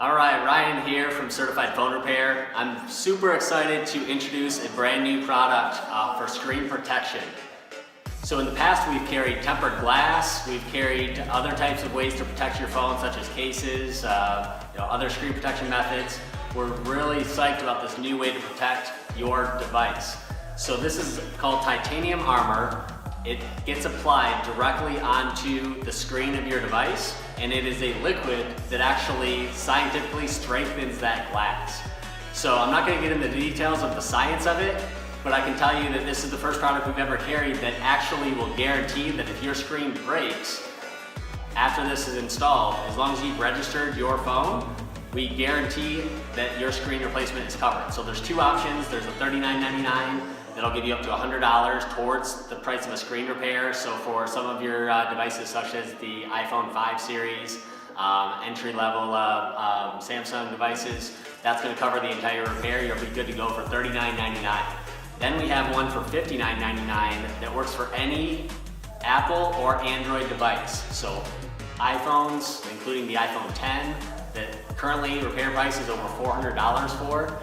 All right, Ryan here from Certified Phone Repair. I'm super excited to introduce a brand new product for screen protection. So in the past, we've carried tempered glass, we've carried other types of ways to protect your phone, such as cases, other screen protection methods. We're really psyched about this new way to protect your device. So this is called Titanium Armor. It gets applied directly onto the screen of your device, and it is a liquid that actually scientifically strengthens that glass. So I'm not going to get into the details of the science of it, but I can tell you that this is the first product we've ever carried that actually will guarantee that if your screen breaks after this is installed, as long as you've registered your phone, we guarantee that your screen replacement is covered. So there's two options. There's a $39.99 that'll give you up to $100 towards the price of a screen repair. So for some of your devices such as the iPhone 5 series, entry-level Samsung devices, that's going to cover the entire repair. You'll be good to go for $39.99. Then we have one for $59.99 that works for any Apple or Android device. So iPhones, including the iPhone 10, that currently repair price is over $400 for.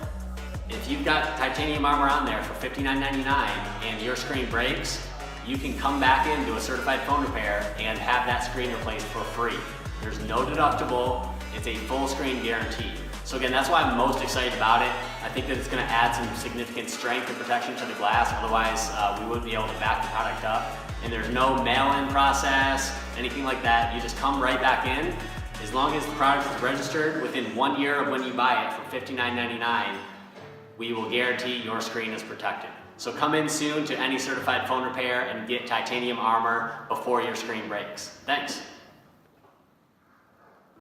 If you've got Titanium Armor on there for $59.99 and your screen breaks, you can come back into a certified phone repair and have that screen replaced for free. There's no deductible, it's a full screen guarantee. So again, that's why I'm most excited about it. I think that it's going to add some significant strength and protection to the glass, otherwise we wouldn't be able to back the product up. And there's no mail-in process, anything like that. You just come right back in. As long as the product is registered within 1 year of when you buy it for $59.99, we will guarantee your screen is protected. So come in soon to any certified phone repair and get Titanium Armor before your screen breaks. Thanks.